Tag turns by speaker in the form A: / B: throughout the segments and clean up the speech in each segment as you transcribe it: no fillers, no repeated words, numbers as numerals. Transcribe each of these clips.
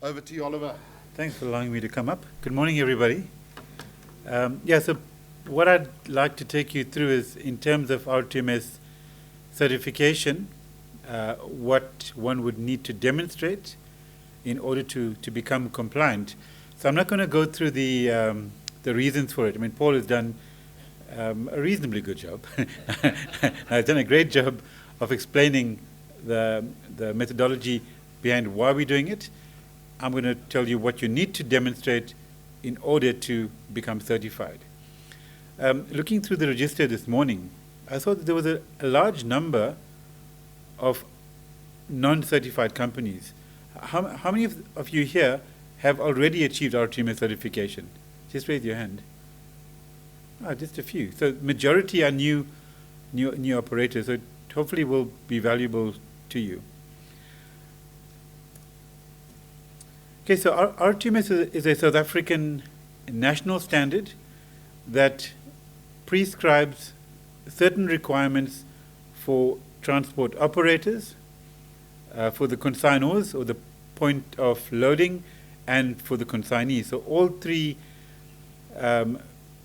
A: Over to you, Oliver.
B: Thanks for allowing me to come up. Good morning, everybody. So what I'd like to take you through is, in terms of RTMS certification, what one would need to demonstrate in order to become compliant. So I'm not going to go through the reasons for it. I mean, Paul has done a reasonably good job. He's done a great job of explaining the methodology behind why we're doing it. I'm going to tell you what you need to demonstrate in order to become certified. Looking through the register this morning, I saw that there was a large number of non-certified companies. How many of you here have already achieved RTMS certification? Just raise your hand. Just a few. So majority are new operators, so it hopefully will be valuable to you. Okay, so RTMS is a South African national standard that prescribes certain requirements for transport operators, for the consignors or the point of loading, and for the consignee. So all three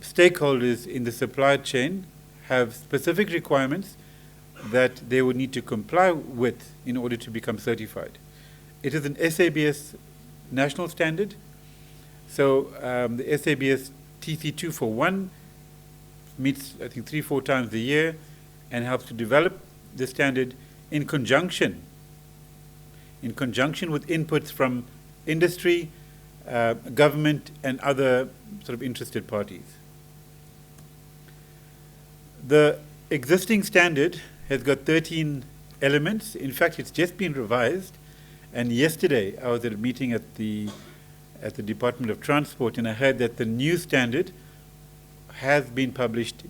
B: stakeholders in the supply chain have specific requirements that they would need to comply with in order to become certified. It is an SABS national standard. So the SABS TC241 meets, I think, 3-4 times a year and helps to develop the standard in conjunction with inputs from industry, government, and other sort of interested parties. The existing standard has got 13 elements. In fact, it's just been revised. And yesterday, I was at a meeting at the Department of Transport, and I heard that the new standard has been published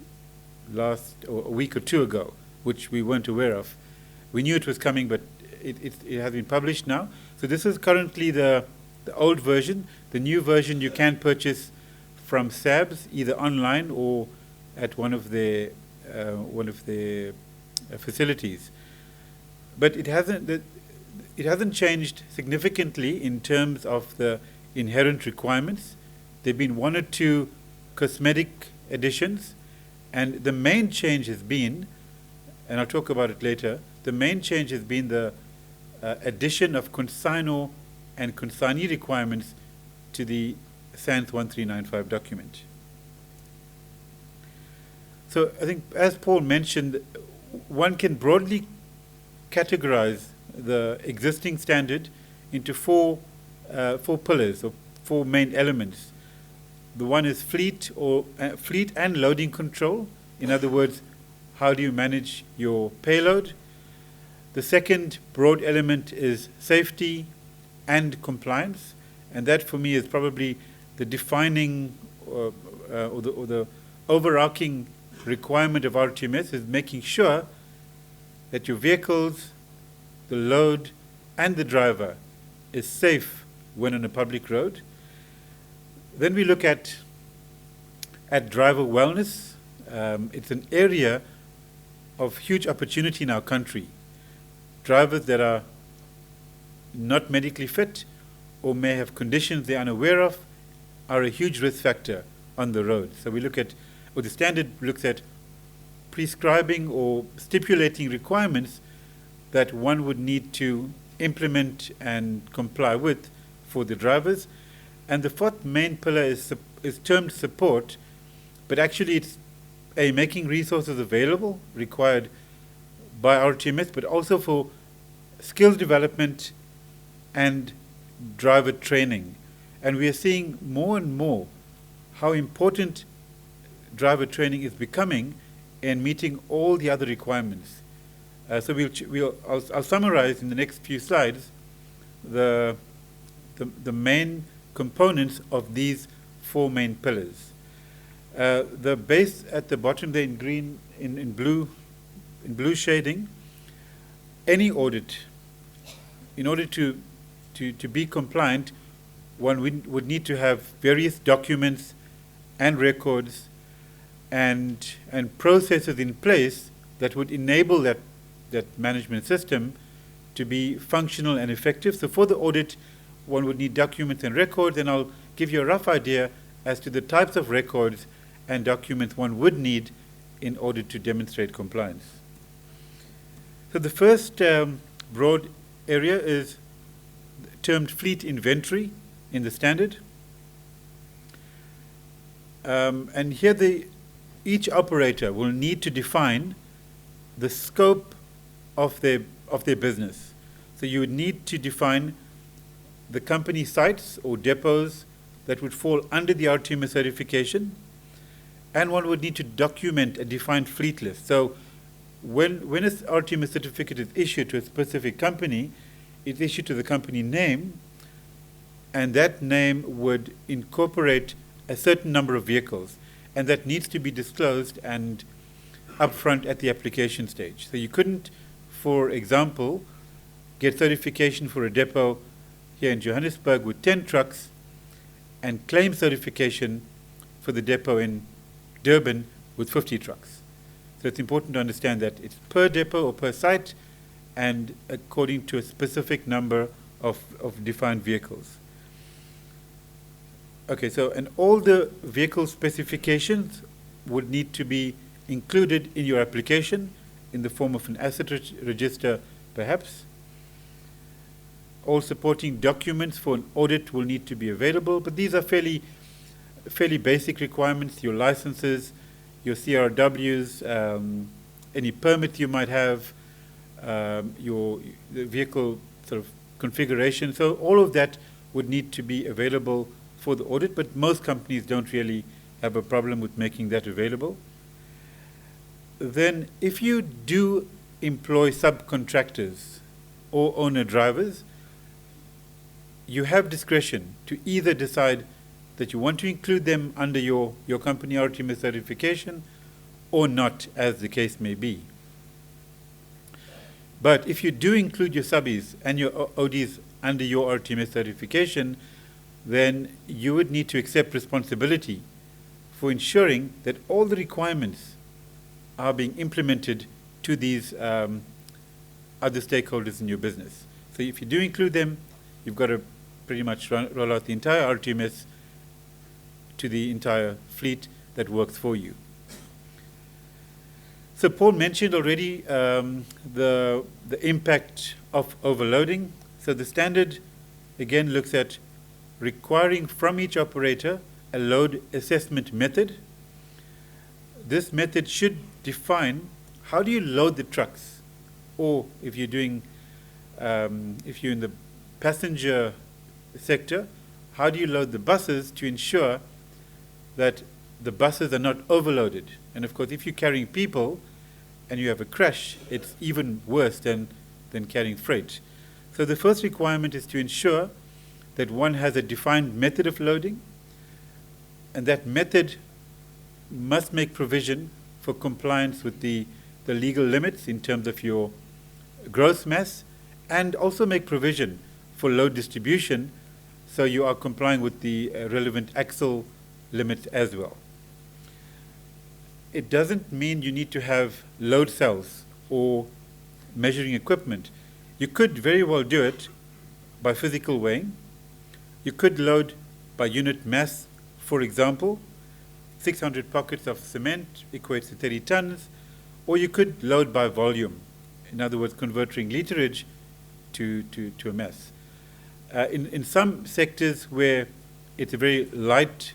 B: a week or two ago, which we weren't aware of. We knew it was coming, but it has been published now. So this is currently the old version. The new version you can purchase from SABS, either online or at one of their facilities. But it hasn't changed significantly in terms of the inherent requirements. There have been 1 or 2 cosmetic additions, and the main change has been, and I'll talk about it later, the main change has been the addition of consignor and consignee requirements to the SANS 1395 document. So I think, as Paul mentioned, one can broadly categorize the existing standard into four pillars, or 4 main elements. The one is fleet and loading control. In other words, how do you manage your payload? The second broad element is safety and compliance, and that for me is probably the defining or the overarching requirement of RTMS, is making sure that your vehicles, the load, and the driver is safe when on a public road. Then we look at driver wellness. It's an area of huge opportunity in our country. Drivers that are not medically fit or may have conditions they're unaware of are a huge risk factor on the road. So we look at, or the standard looks at, prescribing or stipulating requirements that one would need to implement and comply with for the drivers. And the 4th main pillar is termed support, but actually it's making resources available required by RTMS, but also for skills development and driver training. And we are seeing more and more how important driver training is becoming in meeting all the other requirements. So I'll summarize in the next few slides the main components of these 4 main pillars. The base at the bottom there in green, in blue shading, any audit, in order to be compliant, one would need to have various documents and records and processes in place that would enable that management system to be functional and effective. So for the audit, one would need documents and records, and I'll give you a rough idea as to the types of records and documents one would need in order to demonstrate compliance. So the first broad area is termed fleet inventory in the standard. And here each operator will need to define the scope of their business. So you would need to define the company sites or depots that would fall under the RTMS certification, and one would need to document a defined fleet list. So when a RTMS certificate is issued to a specific company, it's issued to the company name, and that name would incorporate a certain number of vehicles, and that needs to be disclosed and upfront at the application stage. So you couldn't, for example, get certification for a depot here in Johannesburg with 10 trucks and claim certification for the depot in Durban with 50 trucks. So it's important to understand that it's per depot or per site and according to a specific number of defined vehicles. Okay, so and all the vehicle specifications would need to be included in your application in the form of an asset register perhaps. All supporting documents for an audit will need to be available, but these are fairly basic requirements: your licenses, your CRWs, any permits you might have, the vehicle sort of configuration. So all of that would need to be available for the audit, but most companies don't really have a problem with making that available. Then if you do employ subcontractors or owner drivers, you have discretion to either decide that you want to include them under your company RTMS certification or not, as the case may be. But if you do include your subbies and your ODs under your RTMS certification, then you would need to accept responsibility for ensuring that all the requirements are being implemented to these other stakeholders in your business. So if you do include them, you've got to pretty much roll out the entire RTMS to the entire fleet that works for you. So Paul mentioned already the impact of overloading. So the standard again looks at requiring from each operator a load assessment method. This method should define how do you load the trucks, or if you're doing, if you're in the passenger sector, how do you load the buses to ensure that the buses are not overloaded? And of course, if you're carrying people and you have a crash, it's even worse than carrying freight. So the first requirement is to ensure that one has a defined method of loading, and that method must make provision for compliance with the legal limits in terms of your gross mass, and also make provision for load distribution, so you are complying with the relevant axle limits as well. It doesn't mean you need to have load cells or measuring equipment. You could very well do it by physical weighing. You could load by unit mass, for example. 600 pockets of cement equates to 30 tons, or you could load by volume. In other words, converting literage to a mass. In some sectors where it's a very light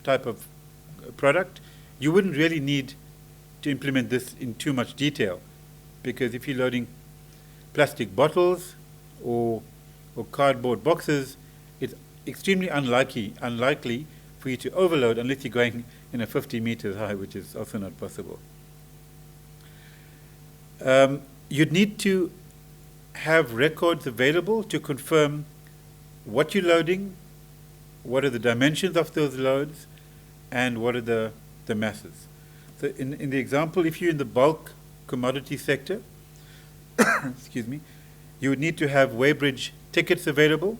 B: type of product, you wouldn't really need to implement this in too much detail, because if you're loading plastic bottles or cardboard boxes, it's extremely unlikely for you to overload unless you're going in a 50 meters high, which is also not possible. You'd need to have records available to confirm what you're loading, what are the dimensions of those loads, and what are the masses. So in the example, if you're in the bulk commodity sector, excuse me, you would need to have weighbridge tickets available,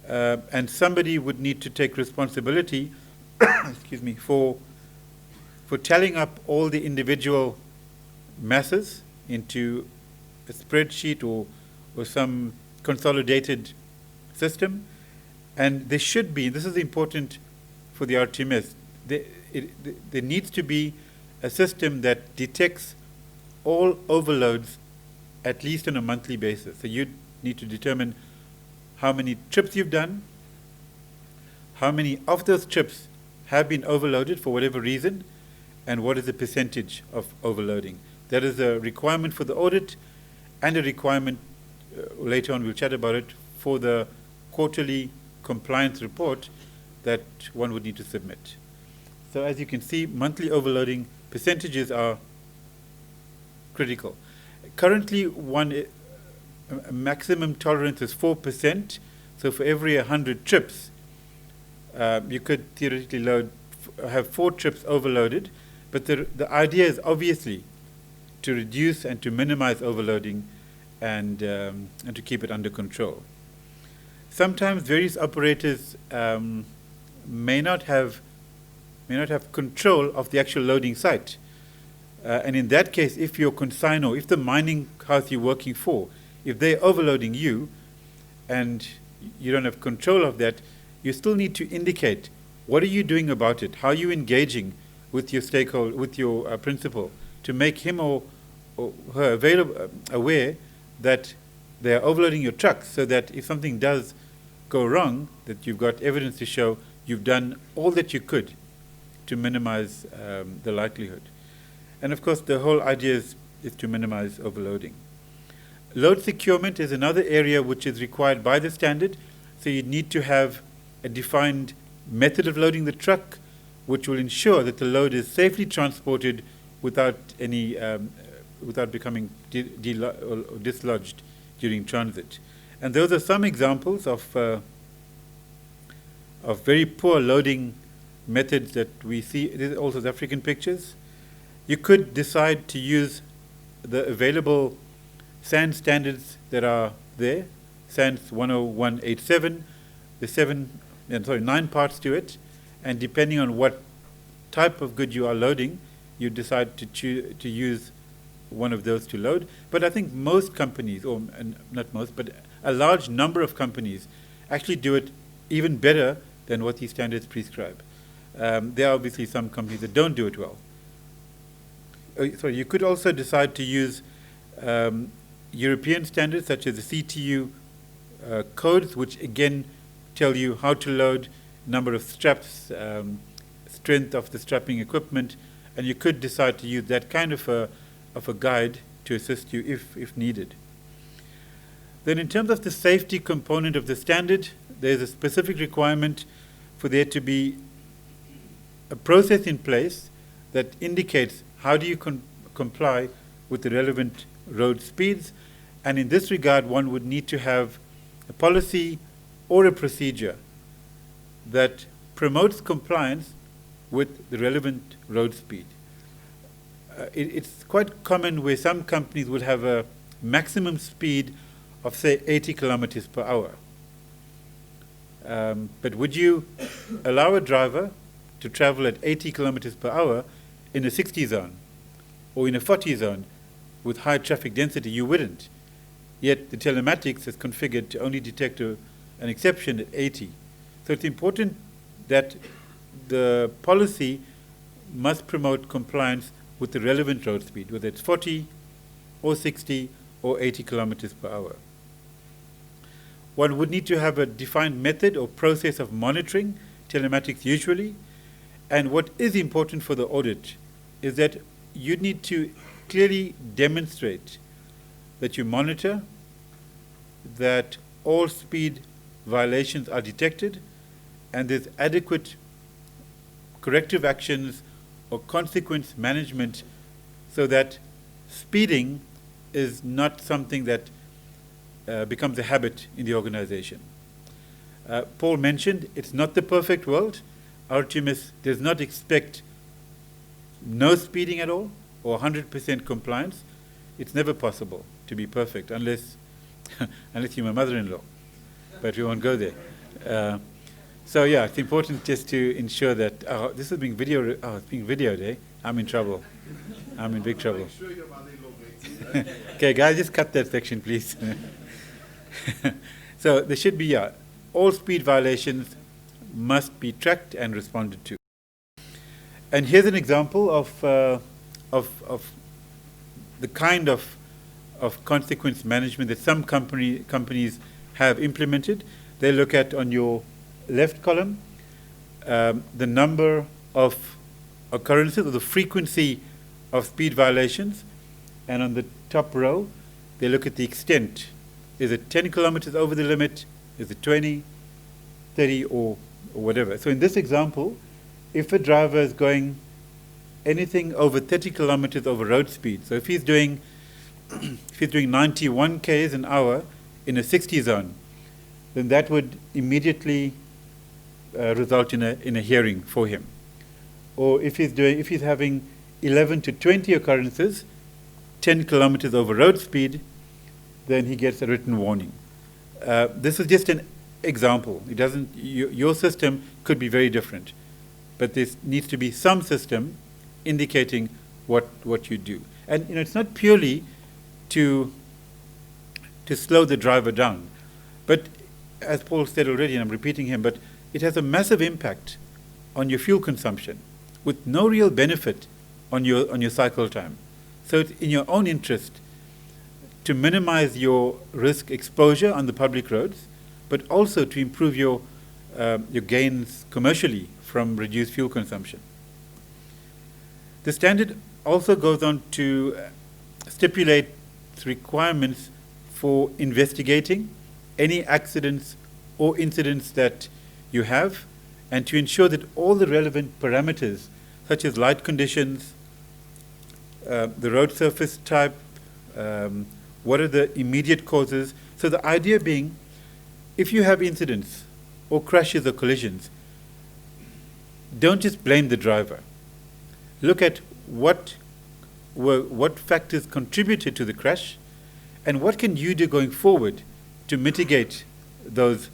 B: and somebody would need to take responsibility excuse me, for tallying up all the individual masses into a spreadsheet or some consolidated system, and there should be, this is important for the RTMS, there needs to be a system that detects all overloads at least on a monthly basis. So you need to determine how many trips you've done, how many of those trips have been overloaded for whatever reason, and what is the percentage of overloading. That is a requirement for the audit and a requirement, later on we'll chat about it, for the quarterly compliance report that one would need to submit. So as you can see, monthly overloading percentages are critical. Currently, a maximum tolerance is 4%. So for every 100 trips, you could theoretically have 4 trips overloaded. But the idea is obviously to reduce and to minimize overloading and to keep it under control. Sometimes various operators may not have control of the actual loading site. And in that case, if your consignor, if the mining house you're working for, if they're overloading you and you don't have control of that, you still need to indicate what are you doing about it, how are you engaging with your stakeholder, with your principal, to make him or her aware that they are overloading your trucks, so that if something does go wrong, that you've got evidence to show you've done all that you could to minimize the likelihood. And of course, the whole idea is to minimize overloading. Load securement is another area which is required by the standard. So you need to have a defined method of loading the truck, which will ensure that the load is safely transported without any without becoming dislodged during transit. And those are some examples of very poor loading methods that we see. These are all South African pictures. You could decide to use the available SANS standards that are there, SANS 10187, the 9 parts to it, and depending on what type of good you are loading, you decide to use one of those to load. But I think most companies, or not most, but a large number of companies actually do it even better than what these standards prescribe. There are obviously some companies that don't do it well. So you could also decide to use European standards such as the CTU codes, which again tell you how to load, number of straps, strength of the strapping equipment, and you could decide to use that kind of a guide to assist you if needed. Then in terms of the safety component of the standard, there's a specific requirement for there to be a process in place that indicates how do you comply with the relevant road speeds. And in this regard, one would need to have a policy or a procedure that promotes compliance with the relevant road speed. It's quite common where some companies would have a maximum speed of, say, 80 kilometers per hour. But would you allow a driver to travel at 80 kilometers per hour in a 60 zone or in a 40 zone with high traffic density? You wouldn't. Yet the telematics is configured to only detect an exception at 80. So it's important that the policy must promote compliance with the relevant road speed, whether it's 40 or 60 or 80 kilometers per hour. One would need to have a defined method or process of monitoring telematics usually. And what is important for the audit is that you need to clearly demonstrate that you monitor, that all speed violations are detected, and there's adequate corrective actions or consequence management so that speeding is not something that becomes a habit in the organization. Paul mentioned it's not the perfect world. RTMS does not expect no speeding at all or 100% compliance. It's never possible to be perfect unless you're my mother-in-law, but we won't go there. So yeah, it's important just to ensure that this is being videoed. Oh, it's being videoed, eh? I'm in trouble. I'm in big trouble. Okay, guys, just cut that section, please. So there should be all speed violations must be tracked and responded to. And here's an example of the kind of consequence management that some companies have implemented. They look at, on your left column, the number of occurrences or the frequency of speed violations, and on the top row they look at the extent. Is it 10 kilometers over the limit? Is it 20, 30, or whatever? So in this example, if a driver is going anything over 30 kilometers over road speed, so if he's doing 91 k's an hour in a 60 zone, then that would immediately result in a hearing for him. Or if he's having 11 to 20 occurrences, 10 kilometers over road speed, then he gets a written warning. This is just an example. It doesn't. Your system could be very different, but there needs to be some system indicating what you do. And it's not purely to slow the driver down, but as Paul said already, and I'm repeating him, but it has a massive impact on your fuel consumption, with no real benefit on your cycle time. So it's in your own interest to minimize your risk exposure on the public roads, but also to improve your gains commercially from reduced fuel consumption. The standard also goes on to stipulate requirements for investigating any accidents or incidents that you have, and to ensure that all the relevant parameters, such as light conditions, the road surface type, what are the immediate causes. So the idea being, if you have incidents or crashes or collisions, don't just blame the driver. Look at what factors contributed to the crash, and what can you do going forward to mitigate those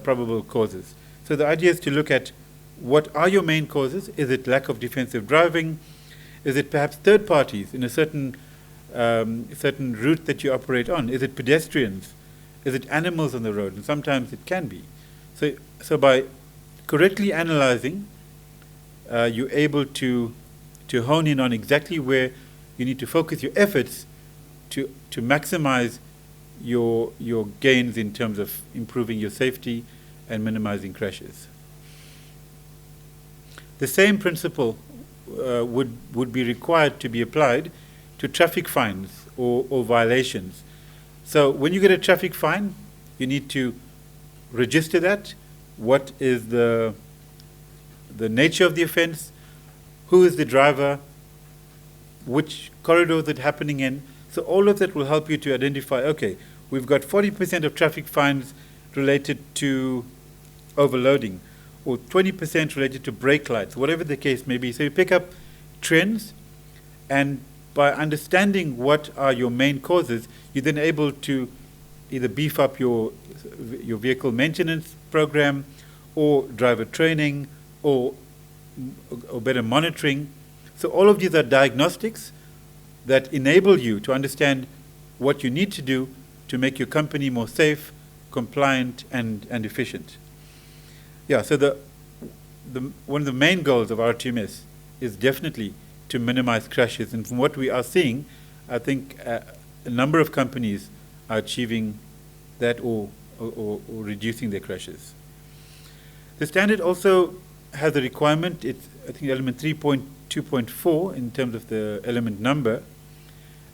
B: probable causes. So the idea is to look at what are your main causes. Is it lack of defensive driving? Is it perhaps third parties in a certain route that you operate on? Is it pedestrians? Is it animals on the road? And sometimes it can be. So by correctly analyzing, you're able to hone in on exactly where you need to focus your efforts to maximize your gains in terms of improving your safety and minimizing crashes. The same principle would be required to be applied to traffic fines or violations. So when you get a traffic fine, you need to register that. What is the nature of the offense? Who is the driver? Which corridor is it happening in? So all of that will help you to identify, okay, we've got 40% of traffic fines related to overloading, or 20% related to brake lights, whatever the case may be. So you pick up trends, and by understanding what are your main causes, you're then able to either beef up your vehicle maintenance program, or driver training, or better monitoring. So all of these are diagnostics that enable you to understand what you need to do to make your company more safe, compliant, and efficient. Yeah, so one of the main goals of RTMS is definitely to minimize crashes. And from what we are seeing, I think a number of companies are achieving that or reducing their crashes. The standard also has a requirement. It's, I think, element 3.2.4 in terms of the element number,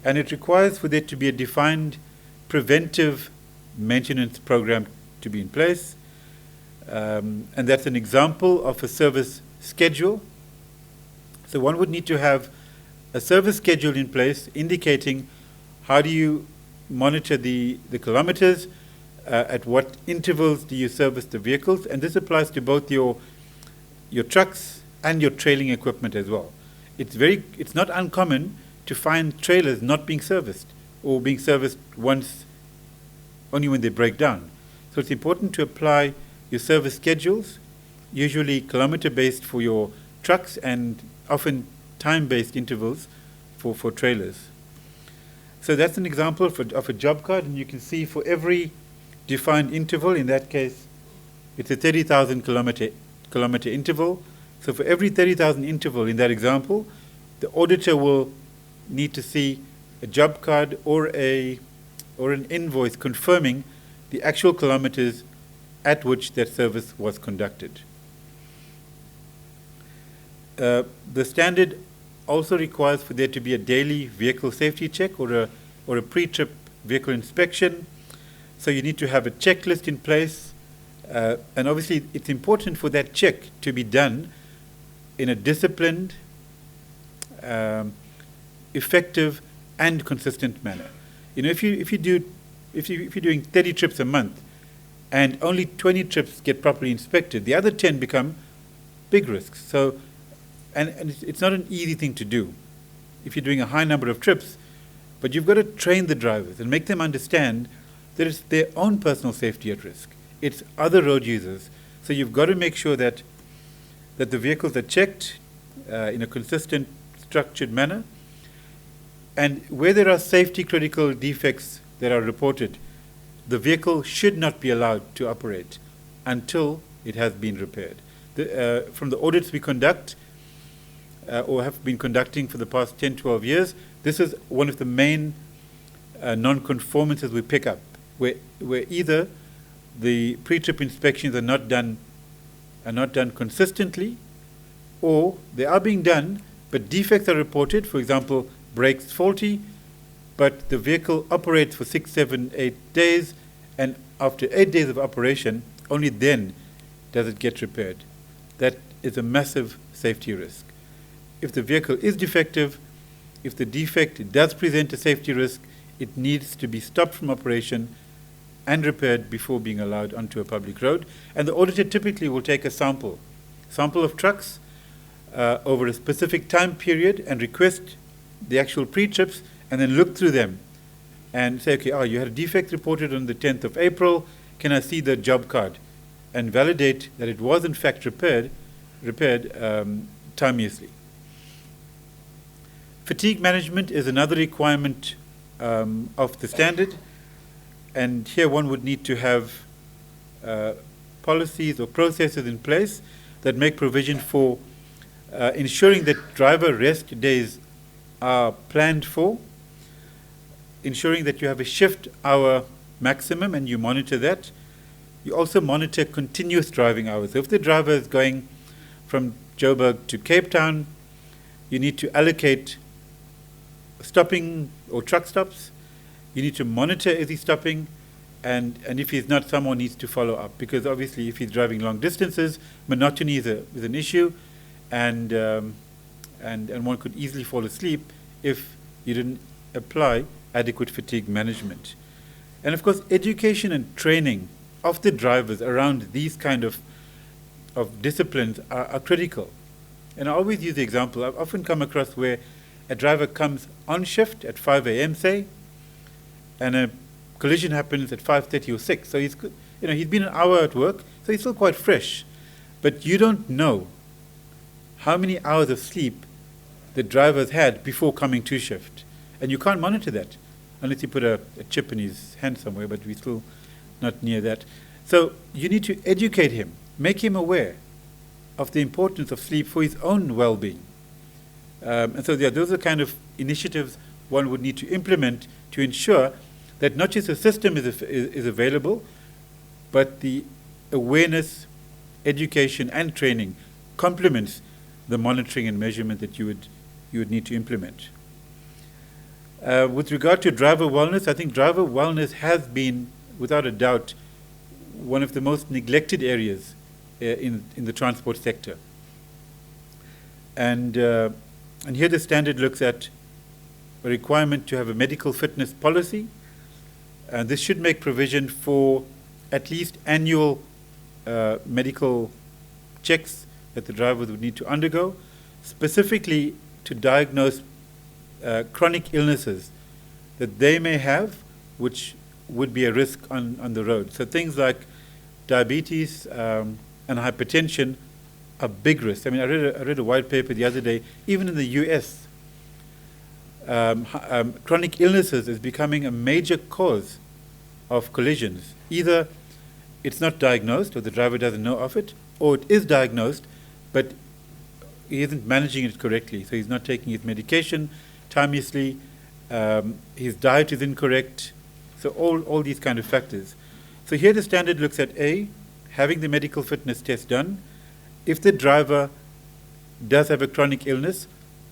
B: and it requires for there to be a defined preventive maintenance program to be in place. And that's an example of a service schedule. So one would need to have a service schedule in place indicating how do you monitor the kilometers, at what intervals do you service the vehicles, and this applies to both your trucks and your trailing equipment as well. It's not uncommon to find trailers not being serviced, or being serviced once only when they break down. So it's important to apply your service schedules, usually kilometer-based for your trucks and often time-based intervals for trailers. So that's an example of a job card, and you can see for every defined interval, in that case it's a 30,000 kilometer interval. So for every 30,000 interval in that example, the auditor will need to see a job card or an invoice confirming the actual kilometers at which that service was conducted. The standard also requires for there to be a daily vehicle safety check or a pre-trip vehicle inspection. So you need to have a checklist in place, and obviously it's important for that check to be done in a disciplined, effective, and consistent manner. You know, if you're doing 30 trips a month, and only 20 trips get properly inspected, the other 10 become big risks. So, and it's not an easy thing to do if you're doing a high number of trips, but you've got to train the drivers and make them understand that it's their own personal safety at risk. It's other road users. So you've got to make sure that the vehicles are checked in a consistent, structured manner. And where there are safety critical defects that are reported, the vehicle should not be allowed to operate until it has been repaired. From the audits we conduct, or have been conducting for the past 10, 12 years, this is one of the main non-conformances we pick up, where either the pre-trip inspections are not done consistently, or they are being done, but defects are reported. For example, brakes faulty, but the vehicle operates for 6, 7, 8 days, and after 8 days of operation, only then does it get repaired. That is a massive safety risk. If the vehicle is defective, if the defect does present a safety risk, it needs to be stopped from operation and repaired before being allowed onto a public road. And the auditor typically will take a sample of trucks over a specific time period and request the actual pre-trips, and then look through them and say, okay, you had a defect reported on the 10th of April, can I see the job card? And validate that it was in fact repaired timeously. Fatigue management is another requirement of the standard, and here one would need to have policies or processes in place that make provision for ensuring that driver rest days are planned for, ensuring that you have a shift hour maximum and you monitor that. You also monitor continuous driving hours. If the driver is going from Joburg to Cape Town, you need to allocate stopping or truck stops. You need to monitor is he stopping, and if he's not, someone needs to follow up, because obviously if he's driving long distances, monotony is an issue, and one could easily fall asleep if you didn't apply adequate fatigue management. And of course, education and training of the drivers around these kind of disciplines are critical. And I always use the example, I've often come across where a driver comes on shift at 5 a.m., say, and a collision happens at 5:30 or 6. So he's been an hour at work, so he's still quite fresh. But you don't know how many hours of sleep the driver's had before coming to shift. And you can't monitor that unless you put a chip in his hand somewhere, but we're still not near that. So you need to educate him, make him aware of the importance of sleep for his own well-being. And so those are kind of initiatives one would need to implement to ensure that not just the system is available, but the awareness, education, and training complements the monitoring and measurement that you would need to implement. With regard to driver wellness, I think driver wellness has been, without a doubt, one of the most neglected areas in the transport sector. And here the standard looks at a requirement to have a medical fitness policy. And this should make provision for at least annual medical checks that the drivers would need to undergo, specifically to diagnose chronic illnesses that they may have, which would be a risk on the road. So things like diabetes and hypertension are big risks. I mean, I read a white paper the other day. Even in the US, chronic illnesses is becoming a major cause of collisions, either it's not diagnosed, or the driver doesn't know of it, or it is diagnosed, but he isn't managing it correctly. So he's not taking his medication timeously, his diet is incorrect, so all these kind of factors. So here the standard looks at A, having the medical fitness test done. If the driver does have a chronic illness,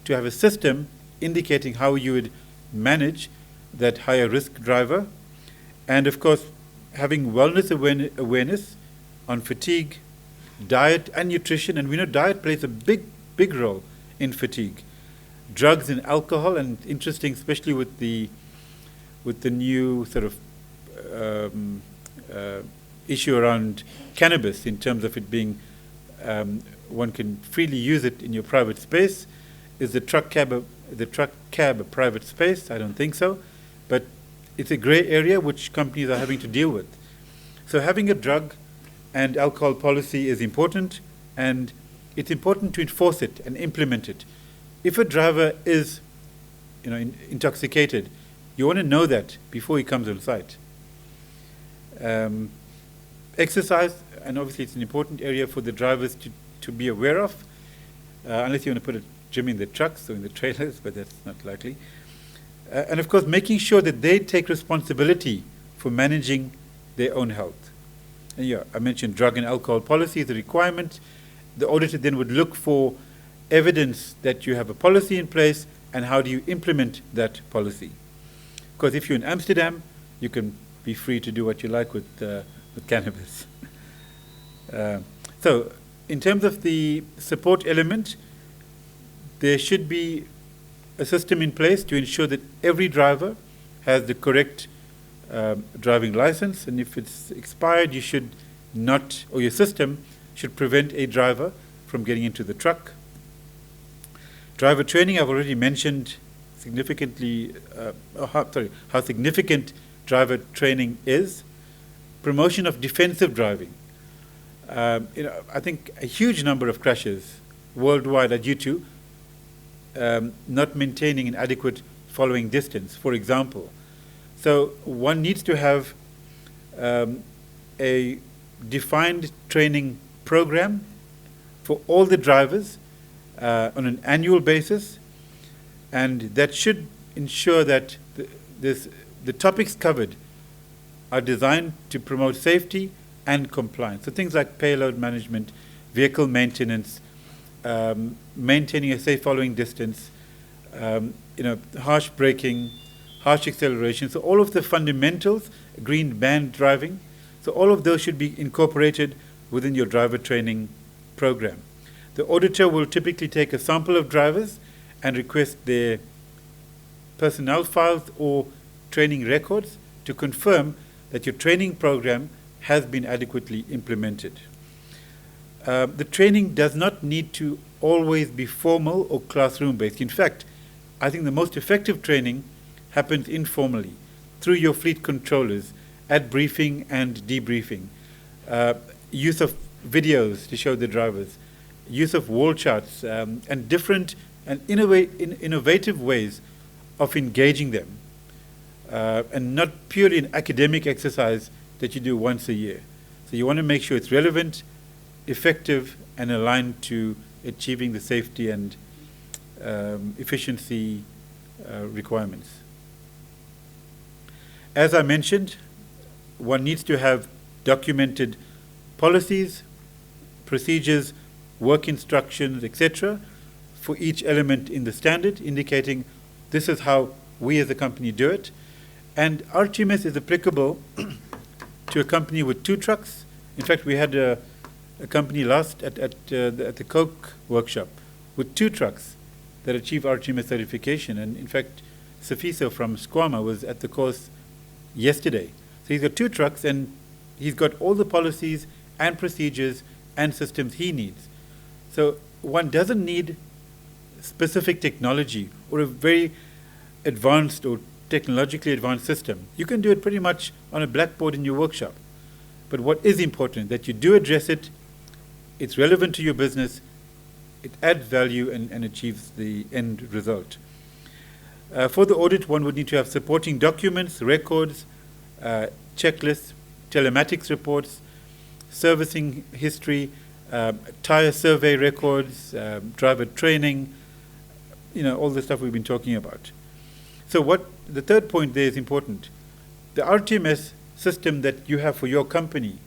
B: to have a system indicating how you would manage that higher risk driver. And of course, having wellness awareness on fatigue, diet and nutrition. And we know diet plays a big role in fatigue. Drugs and alcohol, and interesting, especially with the new sort of issue around cannabis, in terms of it being one can freely use it in your private space. Is the truck cab a private space? I don't think so, but it's a grey area which companies are having to deal with. So having a drug and alcohol policy is important, and it's important to enforce it and implement it. If a driver is, intoxicated, you want to know that before he comes on site. Exercise, and obviously it's an important area for the drivers to be aware of, unless you want to put a gym in the trucks or in the trailers, but that's not likely. And of course, making sure that they take responsibility for managing their own health. And yeah, I mentioned drug and alcohol policy is a requirement. The auditor then would look for evidence that you have a policy in place, and how do you implement that policy. Because if you're in Amsterdam, you can be free to do what you like with cannabis. So in terms of the support element, there should be a system in place to ensure that every driver has the correct driving license, and if it's expired, you should not, or your system should prevent a driver from getting into the truck. Driver training, I've already mentioned significantly, how significant driver training is. Promotion of defensive driving. I think a huge number of crashes worldwide are due to not maintaining an adequate following distance, for example. So one needs to have a defined training program for all the drivers on an annual basis, and that should ensure that the topics covered are designed to promote safety and compliance. So things like payload management, vehicle maintenance, maintaining a safe following distance, harsh braking, harsh acceleration. So all of the fundamentals, green band driving, so all of those should be incorporated within your driver training program. The auditor will typically take a sample of drivers and request their personnel files or training records to confirm that your training program has been adequately implemented. The training does not need to always be formal or classroom-based. In fact, I think the most effective training happens informally through your fleet controllers at briefing and debriefing. Use of videos to show the drivers, use of wall charts, and different and innovative ways of engaging them, and not purely an academic exercise that you do once a year. So you want to make sure it's relevant, effective, and aligned to achieving the safety and efficiency requirements. As I mentioned, one needs to have documented policies, procedures, work instructions, etc., for each element in the standard, indicating this is how we as a company do it. And RTMS is applicable to a company with 2 trucks. In fact, we had a company at the Coke workshop with 2 trucks that achieved RTMS certification. And in fact, Safiso from Squama was at the course yesterday. So he's got 2 trucks, and he's got all the policies and procedures and systems he needs. So one doesn't need specific technology or a very advanced or technologically advanced system. You can do it pretty much on a blackboard in your workshop. But what is important, that you do address it, it's relevant to your business, it adds value and achieves the end result. For the audit, one would need to have supporting documents, records, checklists, telematics reports, servicing history, tire survey records, driver training, all the stuff we've been talking about. So the third point there is important. The RTMS system that you have for your company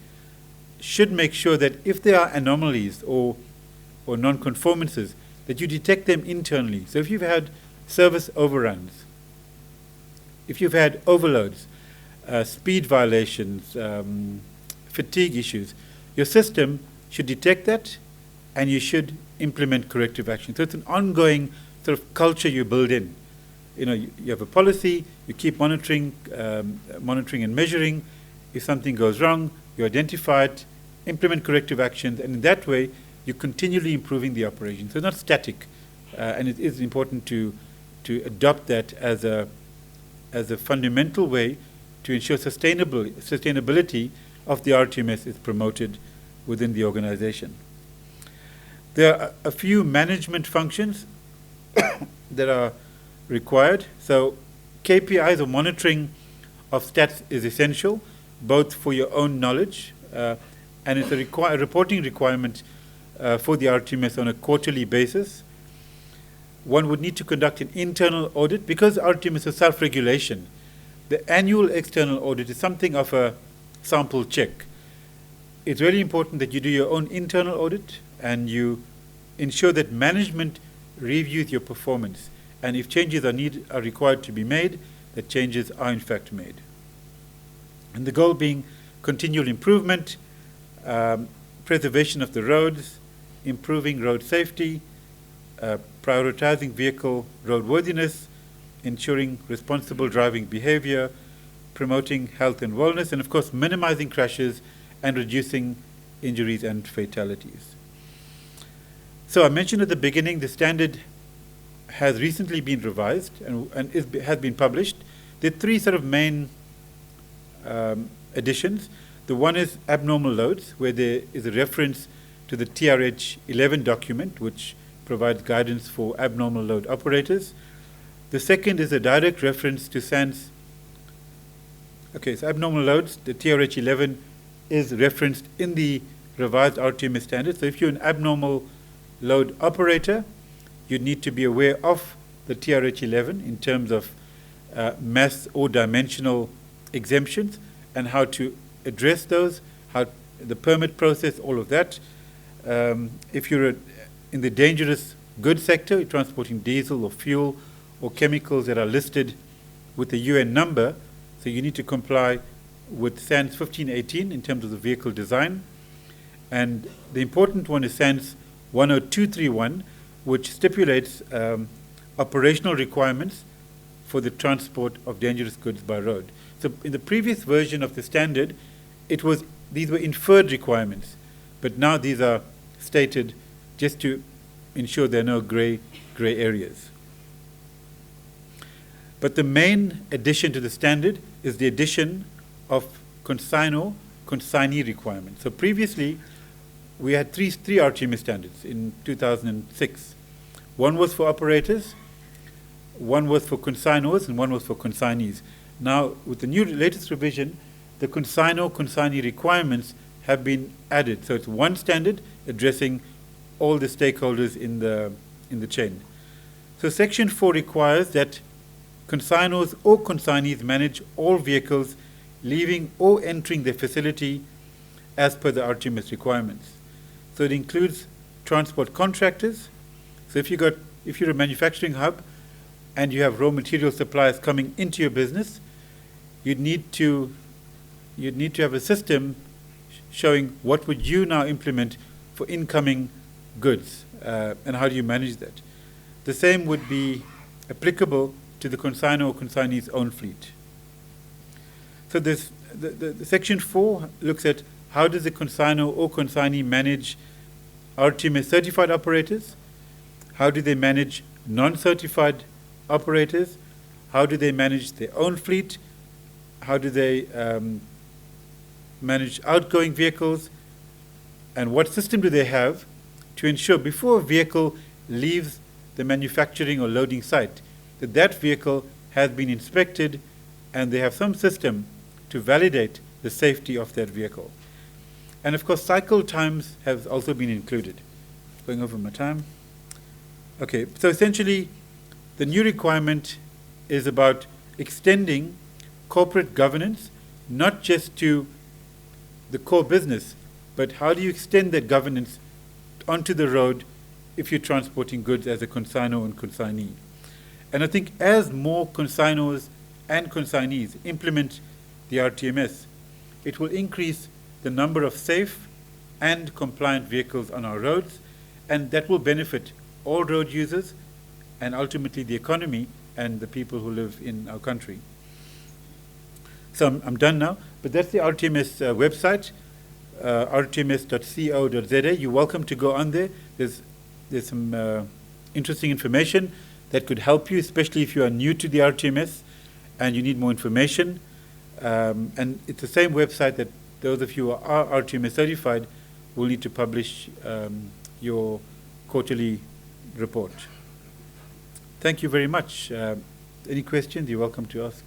B: should make sure that if there are anomalies or non-conformances, that you detect them internally. So if you've had service overruns, if you've had overloads, speed violations, fatigue issues, your system should detect that and you should implement corrective action. So it's an ongoing sort of culture you build in. You have a policy, you keep monitoring and measuring. If something goes wrong, you identify it, implement corrective actions, and in that way, you're continually improving the operation. So it's not static, and it is important to adopt that as a fundamental way to ensure sustainability of the RTMS is promoted within the organization. There are a few management functions that are required. So KPIs or monitoring of stats is essential, both for your own knowledge, and it's a reporting requirement for the RTMS on a quarterly basis. One would need to conduct an internal audit because RTMS is self-regulation. The annual external audit is something of a sample check. It's really important that you do your own internal audit and you ensure that management reviews your performance. And if changes are required to be made, that changes are in fact made. And the goal being continual improvement, preservation of the roads, improving road safety, prioritizing vehicle roadworthiness, ensuring responsible driving behavior, promoting health and wellness, and of course minimizing crashes and reducing injuries and fatalities. So I mentioned at the beginning the standard has recently been revised and has been published. There are three sort of main additions. The one is abnormal loads, where there is a reference to the TRH 11 document, which provides guidance for abnormal load operators. The second is a direct reference to SANS. Okay, so abnormal loads, the TRH 11 is referenced in the revised RTMS standard. So if you're an abnormal load operator, you need to be aware of the TRH 11 in terms of mass or dimensional exemptions and how to address those, how the permit process, all of that. If you're in the dangerous goods sector, you're transporting diesel or fuel or chemicals that are listed with the UN number, so you need to comply with SANS 1518 in terms of the vehicle design. And the important one is SANS 10231, which stipulates operational requirements for the transport of dangerous goods by road. So in the previous version of the standard, these were inferred requirements, but now these are stated just to ensure there are no gray areas. But the main addition to the standard is the addition of consignee requirements. So previously, we had three RTMS standards in 2006. One was for operators, one was for consignors, and one was for consignees. Now, with the latest revision, the consignee requirements have been added. So it's one standard addressing all the stakeholders in the chain. So Section 4 requires that consignors or consignees manage all vehicles leaving or entering the facility as per the RTMS requirements. So it includes transport contractors. So if you're a manufacturing hub and you have raw material suppliers coming into your business, you'd need to have a system showing what would you now implement for incoming goods and how do you manage that. The same would be applicable to the consignor or consignee's own fleet. So the Section 4 looks at how does the consignor or consignee manage RTMS certified operators, how do they manage non-certified operators, how do they manage their own fleet, how do they manage outgoing vehicles, and what system do they have to ensure before a vehicle leaves the manufacturing or loading site that vehicle has been inspected and they have some system to validate the safety of that vehicle. And of course, cycle times have also been included. Going over my time. Okay, so essentially, the new requirement is about extending corporate governance, not just to the core business, but how do you extend that governance onto the road if you're transporting goods as a consignor and consignee. And I think as more consignors and consignees implement the RTMS, it will increase the number of safe and compliant vehicles on our roads, and that will benefit all road users and ultimately the economy and the people who live in our country. So I'm done now, but that's the RTMS website, rtms.co.za. You're welcome to go on there. There's some interesting information that could help you, especially if you are new to the RTMS and you need more information. And it's the same website that those of you who are RTMS certified will need to publish your quarterly report. Thank you very much. Any questions, you're welcome to ask.